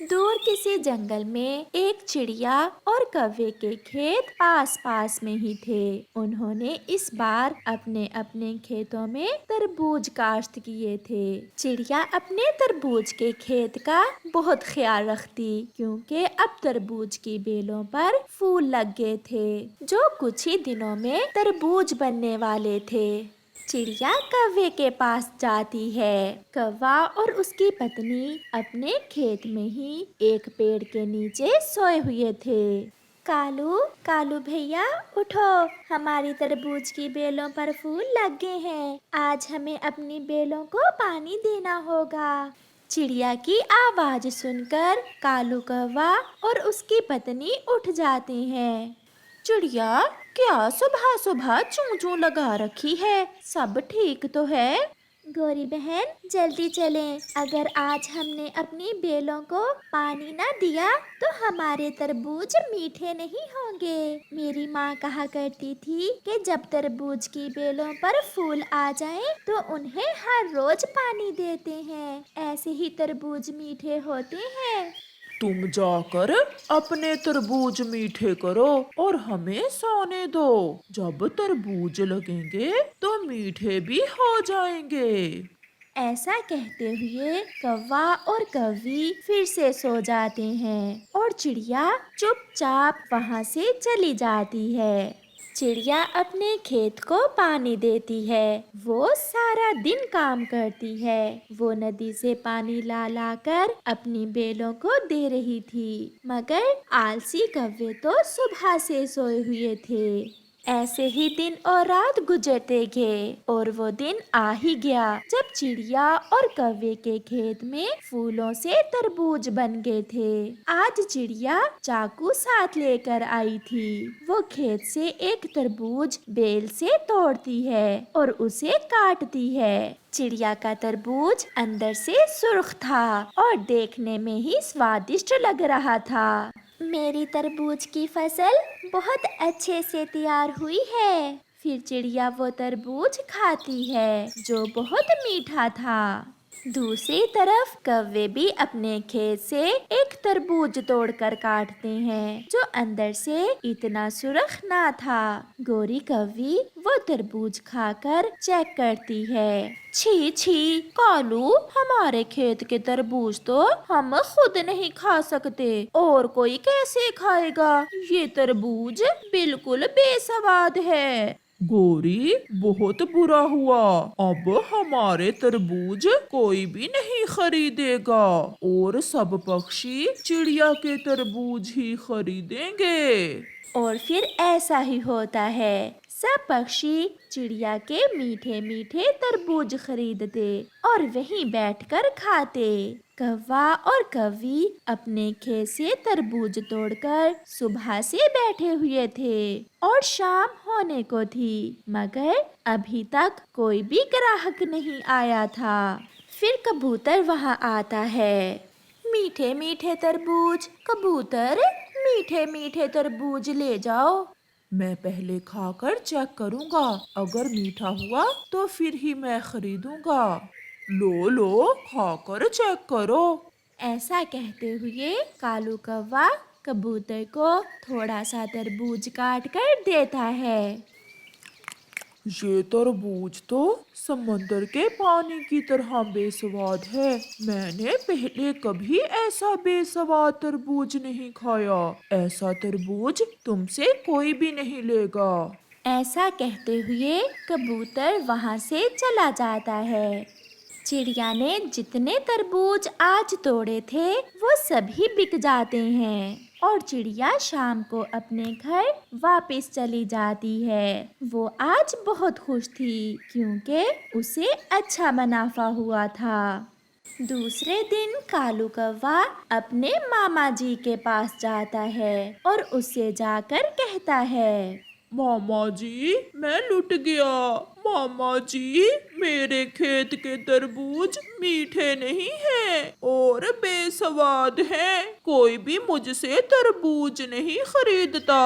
दूर किसी जंगल में एक चिड़िया और कौवे के खेत पास पास में ही थे। उन्होंने इस बार अपने अपने खेतों में तरबूज काश्त किए थे। चिड़िया अपने तरबूज के खेत का बहुत ख्याल रखती, क्योंकि अब तरबूज की बेलों पर फूल लग गए थे, जो कुछ ही दिनों में तरबूज बनने वाले थे। चिड़िया कौवे के पास जाती है। कौवा और उसकी पत्नी अपने खेत में ही एक पेड़ के नीचे सोए हुए थे। कालू कालू भैया उठो, हमारी तरबूज की बेलों पर फूल लग गए हैं। आज हमें अपनी बेलों को पानी देना होगा। चिड़िया की आवाज सुनकर कालू कौवा और उसकी पत्नी उठ जाते हैं। चिड़िया, क्या सुबह सुबह चूं चूं लगा रखी है? सब ठीक तो है? गौरी बहन, जल्दी चलें। अगर आज हमने अपनी बेलों को पानी न दिया तो हमारे तरबूज मीठे नहीं होंगे। मेरी माँ कहा करती थी कि जब तरबूज की बेलों पर फूल आ जाएं तो उन्हें हर रोज पानी देते हैं। ऐसे ही तरबूज मीठे होते हैं। तुम जाकर अपने तरबूज मीठे करो और हमें सोने दो। जब तरबूज लगेंगे तो मीठे भी हो जाएंगे। ऐसा कहते हुए कौवा और कौवी फिर से सो जाते हैं और चिड़िया चुपचाप वहाँ से चली जाती है। चिड़िया अपने खेत को पानी देती है। वो सारा दिन काम करती है। वो नदी से पानी ला ला कर अपनी बेलों को दे रही थी, मगर आलसी कौवे तो सुबह से सोए हुए थे। ऐसे ही दिन और रात गुजरते गए और वो दिन आ ही गया जब चिड़िया और कौवे के खेत में फूलों से तरबूज बन गए थे। आज चिड़िया चाकू साथ लेकर आई थी। वो खेत से एक तरबूज बेल से तोड़ती है और उसे काटती है। चिड़िया का तरबूज अंदर से सुर्ख था और देखने में ही स्वादिष्ट लग रहा था। मेरी तरबूज की फसल बहुत अच्छे से तैयार हुई है। फिर चिड़िया वो तरबूज खाती है जो बहुत मीठा था। दूसरी तरफ कौवे भी अपने खेत से एक तरबूज तोड़कर काटते हैं जो अंदर से इतना सुरख ना था। गोरी कौवी वो तरबूज खाकर चेक करती है। छी छी कालू, हमारे खेत के तरबूज तो हम खुद नहीं खा सकते और कोई कैसे खाएगा? ये तरबूज बिल्कुल बेस्वाद है। गोरी, बहुत बुरा हुआ। अब हमारे तरबूज कोई भी नहीं खरीदेगा और सब पक्षी चिड़िया के तरबूज ही खरीदेंगे। और फिर ऐसा ही होता है। सब पक्षी चिड़िया के मीठे मीठे तरबूज खरीदते और वहीं बैठकर खाते। कौवा और कौवी अपने खेत से तरबूज तोड़कर सुबह से बैठे हुए थे और शाम होने को थी, मगर अभी तक कोई भी ग्राहक नहीं आया था। फिर कबूतर वहां आता है। मीठे मीठे तरबूज कबूतर, मीठे मीठे तरबूज ले जाओ। मैं पहले खाकर चेक करूंगा, अगर मीठा हुआ तो फिर ही मैं खरीदूंगा। लो लो, खाकर चेक करो। ऐसा कहते हुए कालू कौवा कबूतर को थोड़ा सा तरबूज काट कर देता है। ये तरबूज तो समंदर के पानी की तरह बेस्वाद है। मैंने पहले कभी ऐसा बेस्वाद तरबूज नहीं खाया। ऐसा तरबूज तुमसे कोई भी नहीं लेगा। ऐसा कहते हुए कबूतर वहां से चला जाता है। चिड़िया ने जितने तरबूज आज तोड़े थे वो सभी बिक जाते हैं और चिड़िया शाम को अपने घर वापस चली जाती है। वो आज बहुत खुश थी क्योंकि उसे अच्छा मुनाफा हुआ था। दूसरे दिन कालू कौवा अपने मामा जी के पास जाता है और उससे जाकर कहता है, मामा जी, मैं लुट गया। मामा जी, मेरे खेत के तरबूज मीठे नहीं हैं और बेस्वाद हैं। कोई भी मुझसे तरबूज नहीं खरीदता।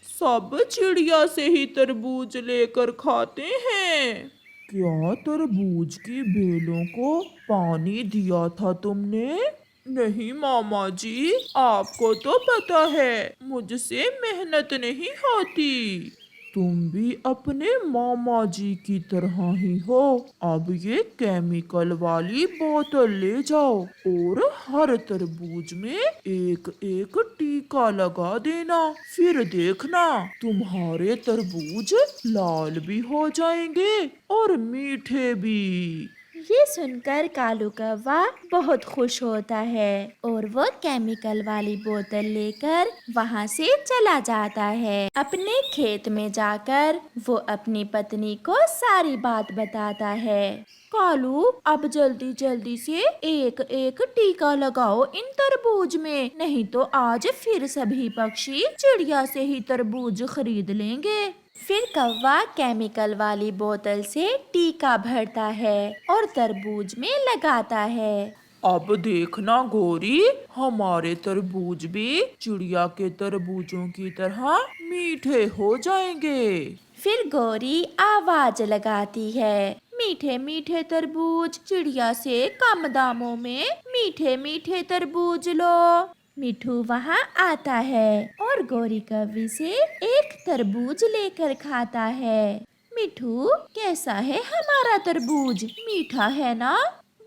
सब चिड़िया से ही तरबूज लेकर खाते हैं। क्या तरबूज की बेलों को पानी दिया था तुमने? नहीं मामा जी, आपको तो पता है मुझसे मेहनत नहीं होती। तुम भी अपने मामा जी की तरह ही हो। अब ये केमिकल वाली बोतल ले जाओ और हर तरबूज में एक एक टीका लगा देना। फिर देखना तुम्हारे तरबूज लाल भी हो जाएंगे और मीठे भी। ये सुनकर कालू कौवा बहुत खुश होता है और वो केमिकल वाली बोतल लेकर वहाँ से चला जाता है। अपने खेत में जाकर वो अपनी पत्नी को सारी बात बताता है। कालू, अब जल्दी जल्दी से एक एक टीका लगाओ इन तरबूज में, नहीं तो आज फिर सभी पक्षी चिड़िया से ही तरबूज खरीद लेंगे। फिर कौवा केमिकल वाली बोतल से टीका भरता है और तरबूज में लगाता है। अब देखना गोरी, हमारे तरबूज भी चिड़िया के तरबूजों की तरह मीठे हो जाएंगे। फिर गौरी आवाज लगाती है, मीठे मीठे तरबूज चिड़िया से कम दामों में मीठे मीठे तरबूज लो। मिठू वहाँ आता है और गौरी कौवी से एक तरबूज लेकर खाता है। मिठू, कैसा है हमारा तरबूज? मीठा है ना?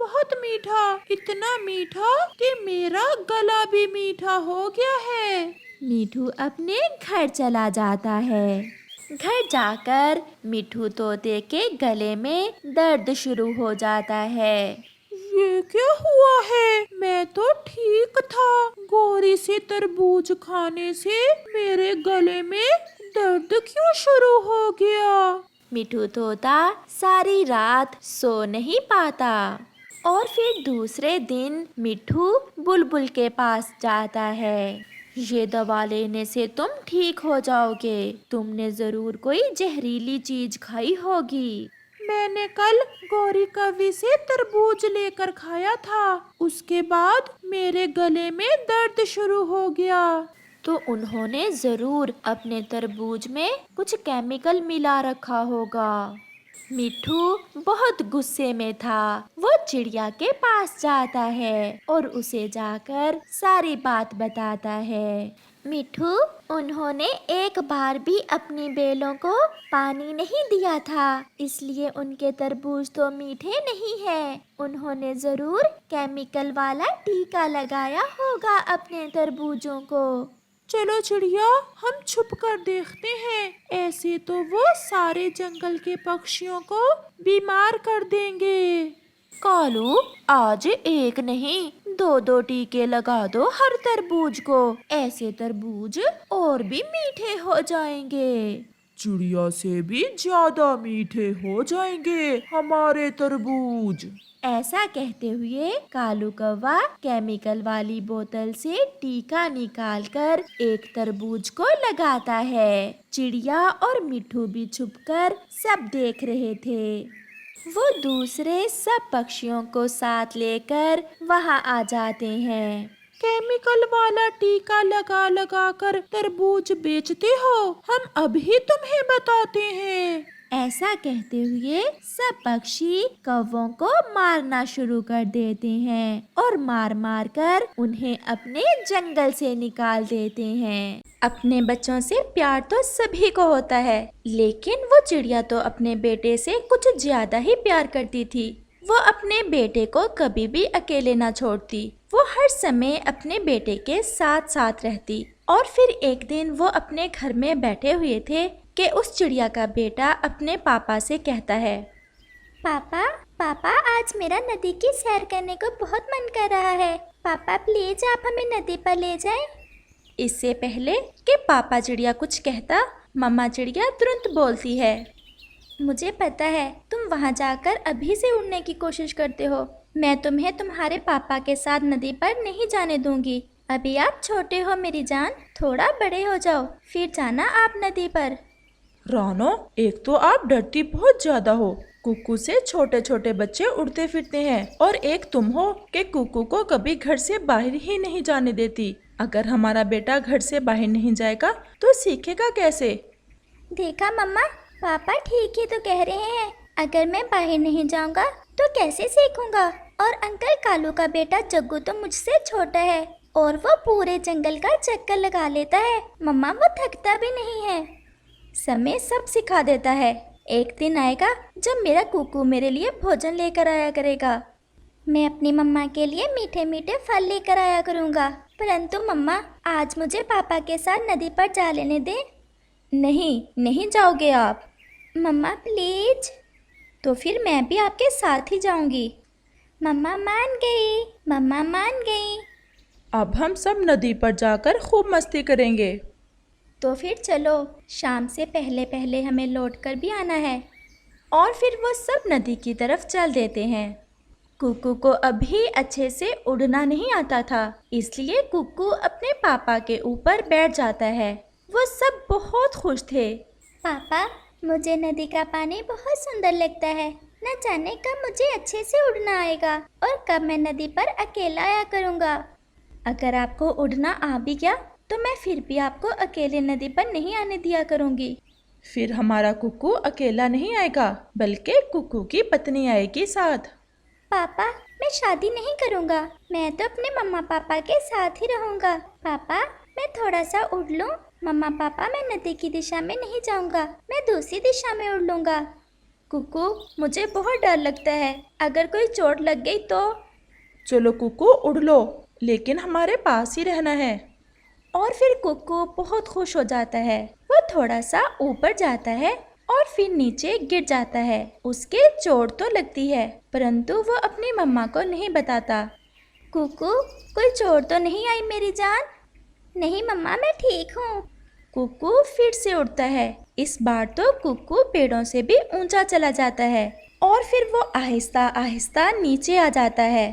बहुत मीठा, इतना मीठा कि मेरा गला भी मीठा हो गया है। मिठू अपने घर चला जाता है। घर जाकर मिठू तोते के गले में दर्द शुरू हो जाता है। ये क्या हुआ है? मैं तो ठीक था। गोरी से तरबूज खाने से मेरे गले में दर्द क्यों शुरू हो गया? मिठू तोता सारी रात सो नहीं पाता और फिर दूसरे दिन मिठू बुलबुल के पास जाता है। ये दवा लेने से तुम ठीक हो जाओगे। तुमने जरूर कोई जहरीली चीज खाई होगी। मैंने कल गौरी कौवी से तरबूज लेकर खाया था, उसके बाद मेरे गले में दर्द शुरू हो गया। तो उन्होंने जरूर अपने तरबूज में कुछ केमिकल मिला रखा होगा। मिठू बहुत गुस्से में था। वो चिड़िया के पास जाता है और उसे जाकर सारी बात बताता है। मिठू, उन्होंने एक बार भी अपनी बेलों को पानी नहीं दिया था, इसलिए उनके तरबूज तो मीठे नहीं हैं। उन्होंने जरूर केमिकल वाला टीका लगाया होगा अपने तरबूजों को। चलो चिड़िया, हम छुप कर देखते हैं, ऐसे तो वो सारे जंगल के पक्षियों को बीमार कर देंगे। कालू, आज एक नहीं दो दो टीके लगा दो हर तरबूज को, ऐसे तरबूज और भी मीठे हो जाएंगे। चिड़िया से भी ज्यादा मीठे हो जाएंगे हमारे तरबूज। ऐसा कहते हुए कालू कौवा केमिकल वाली बोतल से टीका निकालकर एक तरबूज को लगाता है। चिड़िया और मिठू भी छुपकर सब देख रहे थे। वो दूसरे सब पक्षियों को साथ लेकर वहाँ आ जाते हैं। केमिकल वाला टीका लगा लगा कर तरबूज बेचते हो, हम अभी तुम्हें बताते हैं। ऐसा कहते हुए सब पक्षी कौवों को मारना शुरू कर देते हैं और मार मार कर उन्हें अपने जंगल से निकाल देते हैं। अपने बच्चों से प्यार तो सभी को होता है, लेकिन वो चिड़िया तो अपने बेटे से कुछ ज्यादा ही प्यार करती थी। वो अपने बेटे को कभी भी अकेले ना छोड़ती। वो हर समय अपने बेटे के साथ साथ रहती। और फिर एक दिन वो अपने घर में बैठे हुए थे कि उस चिड़िया का बेटा अपने पापा से कहता है, पापा पापा, आज मेरा नदी की सैर करने को बहुत मन कर रहा है। पापा प्लीज आप हमें नदी पर ले जाएं। इससे पहले कि पापा चिड़िया कुछ कहता, मम्मा चिड़िया तुरंत बोलती है, मुझे पता है तुम वहाँ जाकर अभी से उड़ने की कोशिश करते हो। मैं तुम्हें तुम्हारे पापा के साथ नदी पर नहीं जाने दूंगी। अभी आप छोटे हो मेरी जान, थोड़ा बड़े हो जाओ फिर जाना आप नदी पर। रानो, एक तो आप डरती बहुत ज्यादा हो। कुकू से छोटे छोटे बच्चे उड़ते फिरते हैं और एक तुम हो कि कुकू को कभी घर से बाहर ही नहीं जाने देती। अगर हमारा बेटा घर से बाहर नहीं जाएगा तो सीखेगा कैसे? देखा मम्मा, पापा ठीक ही तो कह रहे हैं। अगर मैं बाहर नहीं जाऊंगा तो कैसे सीखूंगा? और अंकल कालू का बेटा जग्गू तो मुझसे छोटा है और वो पूरे जंगल का चक्कर लगा लेता है। मम्मा वो थकता भी नहीं है। समय सब सिखा देता है। एक दिन आएगा जब मेरा कुकू मेरे लिए भोजन लेकर आया करेगा। मैं अपनी मम्मा के लिए मीठे मीठे फल लेकर आया करूँगा। परंतु मम्मा, आज मुझे पापा के साथ नदी पर जा लेने दे। नहीं, नहीं जाओगे आप। मम्मा प्लीज। तो फिर मैं भी आपके साथ ही जाऊंगी। मम्मा मान गई, मम्मा मान गई। अब हम सब नदी पर जाकर खूब मस्ती करेंगे। तो फिर चलो, शाम से पहले पहले हमें लौट कर भी आना है। और फिर वो सब नदी की तरफ चल देते हैं। कुकू को अभी अच्छे से उड़ना नहीं आता था, इसलिए कुकू अपने पापा के ऊपर बैठ जाता है। वो सब बहुत खुश थे। पापा, मुझे नदी का पानी बहुत सुंदर लगता है। न जाने कब मुझे अच्छे से उड़ना आएगा और कब मैं नदी पर अकेला आया करूँगा। अगर आपको उड़ना आ भी गया तो मैं फिर भी आपको अकेले नदी पर नहीं आने दिया करूँगी। फिर हमारा कुकू अकेला नहीं आएगा, बल्कि कुकू की पत्नी आएगी साथ। पापा, मैं शादी नहीं करूँगा। मैं तो अपने मम्मा पापा के साथ ही रहूँगा। पापा, मैं थोड़ा सा उड़ लूँ। मम्मा पापा, मैं नदी की दिशा में नहीं जाऊँगा, मैं दूसरी दिशा में उड़ लूँगा। कुकू, मुझे बहुत डर लगता है, अगर कोई चोट लग गई तो। चलो कुकू उड़ लो, लेकिन हमारे पास ही रहना है। और फिर कुकू बहुत खुश हो जाता है। वो थोड़ा सा ऊपर जाता है और फिर नीचे गिर जाता है। उसके चोट तो लगती है, परंतु वो अपनी मम्मा को नहीं बताता। कुकू, कोई चोट तो नहीं आई मेरी जान? नहीं मम्मा, मैं ठीक हूँ। कुकू फिर से उड़ता है। इस बार तो कुकू पेड़ों से भी ऊंचा चला जाता है और फिर वो आहिस्ता आहिस्ता नीचे आ जाता है।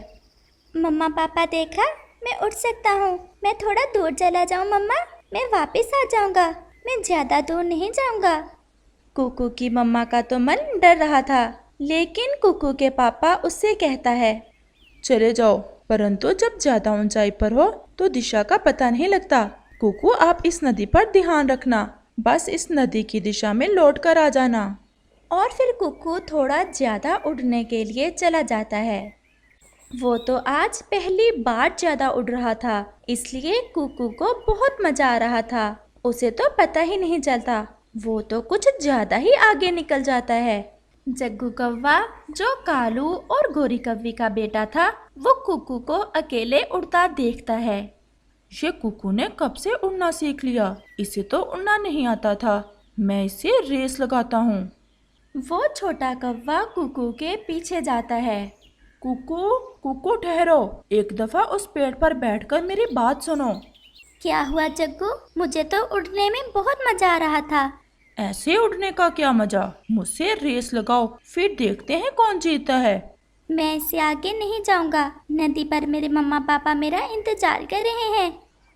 मम्मा पापा, देखा, मैं उड़ सकता हूँ। मैं थोड़ा दूर चला जाऊँ मम्मा, मैं वापस आ जाऊँगा। मैं ज़्यादा दूर नहीं जाऊँगा। कुकू की मम्मा का तो मन डर रहा था, लेकिन कुकू के पापा उससे कहता है, चले जाओ, परंतु जब ज्यादा ऊंचाई पर हो तो दिशा का पता नहीं लगता। कुकू, आप इस नदी पर ध्यान रखना, बस इस नदी की दिशा में लौट कर आ जाना। और फिर कुकू थोड़ा ज़्यादा उड़ने के लिए चला जाता है। वो तो आज पहली बार ज़्यादा उड़ रहा था, इसलिए कुकू को बहुत मज़ा आ रहा था। उसे तो पता ही नहीं चलता, वो तो कुछ ज़्यादा ही आगे निकल जाता है। जग्गू कौवा, जो कालू और गोरी कौवी का बेटा था, वो कुकू को अकेले उड़ता देखता है। ये कुकू ने कब से उड़ना सीख लिया? इसे तो उड़ना नहीं आता था। मैं इसे रेस लगाता हूँ। वो छोटा कौवा कुकू के पीछे जाता है। कुकू, कुकू ठहरो, एक दफा उस पेड़ पर बैठकर मेरी बात सुनो। क्या हुआ जग्गू? मुझे तो उड़ने में बहुत मज़ा आ रहा था। ऐसे उड़ने का क्या मजा? मुझसे रेस लगाओ, फिर देखते हैं कौन जीतता है। मैं इससे आगे नहीं जाऊंगा। नदी पर मेरे मम्मा पापा मेरा इंतजार कर रहे हैं।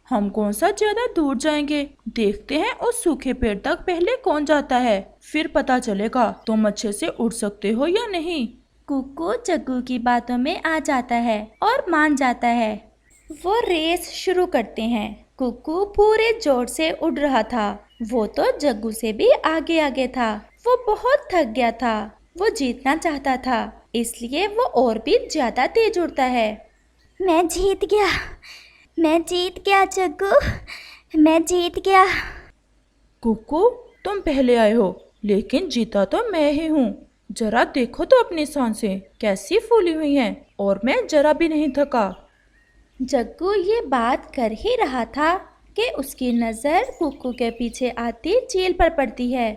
हम कौन सा ज्यादा दूर जाएंगे, देखते हैं उस सूखे पेड़ तक पहले कौन जाता है, फिर पता चलेगा तुम अच्छे से उड़ सकते हो या नहीं। कुकू जग्गू की बातों में आ जाता है और मान जाता है। वो रेस शुरू करते हैं। कुकू पूरे जोर से उड़ रहा था। वो तो जग्गू से भी आगे आगे था। वो बहुत थक गया था। वो जीतना चाहता था, इसलिए वो और भी ज्यादा तेज उड़ता है। मैं जीत गया, मैं जीत गया जग्गू, मैं जीत गया। कुकू, तुम पहले आए हो, लेकिन जीता तो मैं ही हूँ। जरा देखो तो अपनी सांसें कैसी फूली हुई हैं, और मैं जरा भी नहीं थका। जग्गू ये बात कर ही रहा था कि उसकी नज़र कुकू के पीछे आती चील पर पड़ती है।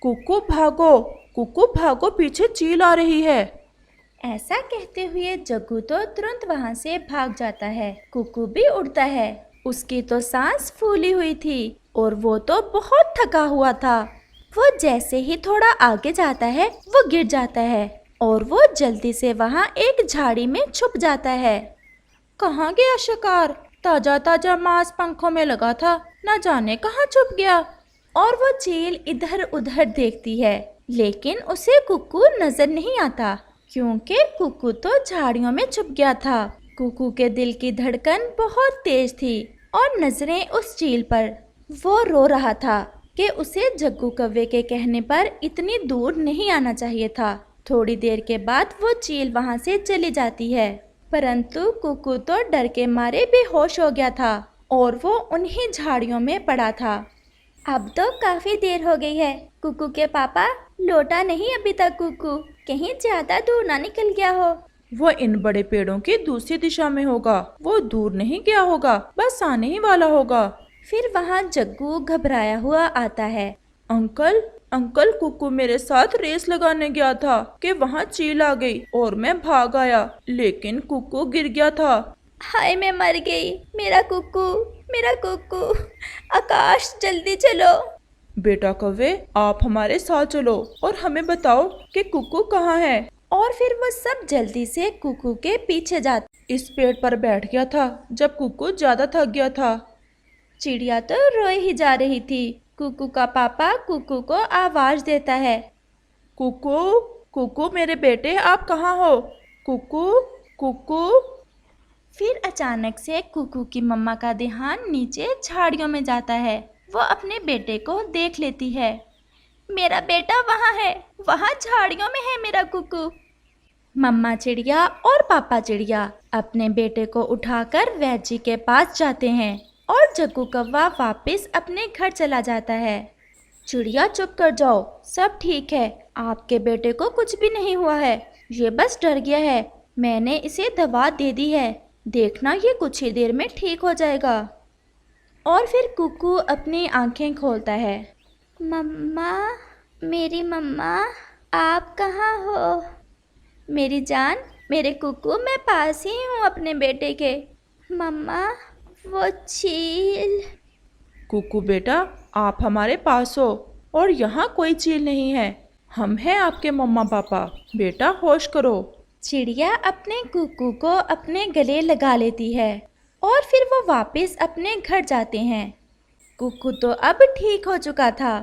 कुकू भागो, कुकू भागो, पीछे चील आ रही है। ऐसा कहते हुए जग्गू तो तुरंत वहाँ से भाग जाता है। कुकू भी उड़ता है। उसकी तो सांस फूली हुई थी और वो तो बहुत थका हुआ था। वो जैसे ही थोड़ा आगे जाता है वो गिर जाता है और वो जल्दी से वहाँ एक झाड़ी में छुप जाता है। कहाँ गया शिकार? ताजा ताजा मांस पंखों में लगा था, न जाने कहाँ छुप गया। और वो चील इधर उधर देखती है, लेकिन उसे कुकू नजर नहीं आता, क्योंकि कुकू तो झाड़ियों में छुप गया था। कुकू के दिल की धड़कन बहुत तेज थी और नजरें उस चील पर। वो रो रहा था। कि उसे जग्गू कौवे के कहने पर इतनी दूर नहीं आना चाहिए था। थोड़ी देर के बाद वो चील वहाँ से चली जाती है, परंतु कुकू तो डर के मारे बेहोश हो गया था और वो उन्हीं झाड़ियों में पड़ा था। अब तो काफी देर हो गई है। कुकू के पापा लौटा नहीं अभी तक। कुकू कहीं ज्यादा दूर ना निकल गया हो। वो इन बड़े पेड़ों की दूसरी दिशा में होगा, वो दूर नहीं गया होगा, बस आने ही वाला होगा। फिर वहाँ जग्गू घबराया हुआ आता है। अंकल अंकल, कुकू मेरे साथ रेस लगाने गया था कि वहाँ चील आ गई और मैं भाग आया, लेकिन कुकू गिर गया था। हाय मैं मर गई। मेरा कुकू, मेरा कुकू। आकाश जल्दी चलो। बेटा कौवे, आप हमारे साथ चलो और हमें बताओ कि कुकू कहाँ है। और फिर वो सब जल्दी से कुकू के पीछे जाते। इस पेड़ पर बैठ गया था जब कुकू ज्यादा थक गया था। चिड़िया तो रोए ही जा रही थी। कुकू का पापा कुकू को आवाज देता है, कुकू कुकू मेरे बेटे, आप कहाँ हो? कुकू कुकू। फिर अचानक से कुकू की मम्मा का ध्यान नीचे झाड़ियों में जाता है। वो अपने बेटे को देख लेती है। मेरा बेटा वहाँ है, वहाँ झाड़ियों में है मेरा कुकू। मम्मा चिड़िया और पापा चिड़िया अपने बेटे को उठाकर वैद जी के पास जाते हैं और जग्गू कौवा वापस अपने घर चला जाता है। चिड़िया चुप कर जाओ, सब ठीक है, आपके बेटे को कुछ भी नहीं हुआ है, ये बस डर गया है। मैंने इसे दवा दे दी है, देखना ये कुछ ही देर में ठीक हो जाएगा। और फिर कुकू अपनी आंखें खोलता है। मम्मा, मेरी मम्मा, आप कहाँ हो? मेरी जान, मेरे कुकू, मैं पास ही हूँ अपने बेटे के। मम्मा, वो चील। कुकू बेटा, आप हमारे पास हो और यहाँ कोई चील नहीं है, हम हैं आपके मम्मा पापा। बेटा होश करो। चिड़िया अपने कुकू को अपने गले लगा लेती है और फिर वो वापस अपने घर जाते हैं। कुकू तो अब ठीक हो चुका था।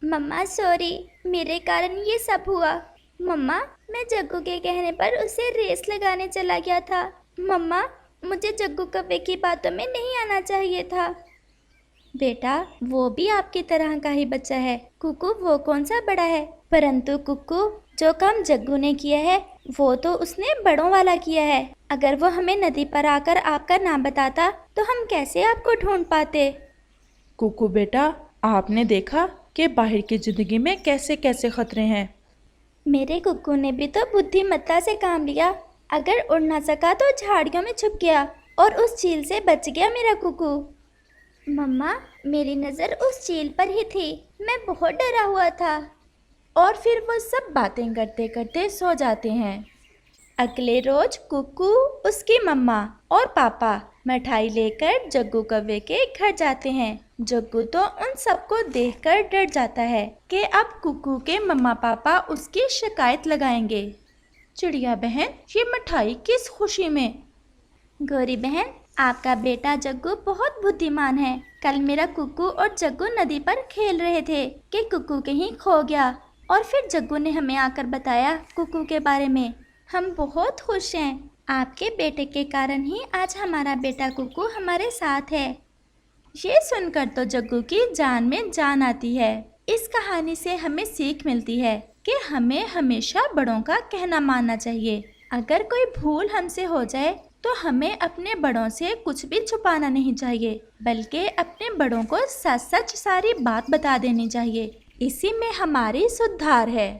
मम्मा सॉरी, मेरे कारण ये सब हुआ। मम्मा, मैं जग्गू के कहने पर उसे रेस लगाने चला गया था। मम्मा, मुझे जग्गू कौवे की बातों में नहीं आना चाहिए था। बेटा, वो भी आपकी तरह का ही बच्चा है। कुकू वो कौन सा बड़ा है, परंतु कुकू जो काम जग्गू ने किया है वो तो उसने बड़ों वाला किया है। अगर वो हमें नदी पर आकर आपका नाम बताता तो हम कैसे आपको ढूंढ पाते। कुकू बेटा, आपने देखा कि बाहर की जिंदगी में कैसे कैसे खतरे हैं। मेरे कुकू ने भी तो बुद्धिमत्ता से काम लिया। अगर उड़ ना सका तो झाड़ियों में छुप गया और उस चील से बच गया मेरा कुकू। मम्मा, मेरी नज़र उस चील पर ही थी, मैं बहुत डरा हुआ था। और फिर वो सब बातें करते करते सो जाते हैं। अगले रोज कुकू, उसकी मम्मा और पापा मिठाई लेकर जग्गू कौवे के घर जाते हैं। जग्गू तो उन सबको देखकर डर जाता है कि अब कुकू के मम्मा पापा उसकी शिकायत लगाएंगे। चिड़िया बहन, ये मिठाई किस खुशी में? गौरी बहन, आपका बेटा जग्गू बहुत बुद्धिमान है। कल मेरा कुकू और जग्गू नदी पर खेल रहे थे कि कुकू कहीं खो गया और फिर जग्गू ने हमें आकर बताया कुकू के बारे में। हम बहुत खुश हैं। आपके बेटे के कारण ही आज हमारा बेटा कुकू हमारे साथ है। ये सुनकर तो जग्गू की जान में जान आती है। इस कहानी से हमें सीख मिलती है कि हमें हमेशा बड़ों का कहना मानना चाहिए। अगर कोई भूल हमसे हो जाए तो हमें अपने बड़ों से कुछ भी छुपाना नहीं चाहिए, बल्कि अपने बड़ों को सच सच सारी बात बता देनी चाहिए। इसी में हमारी सुधार है।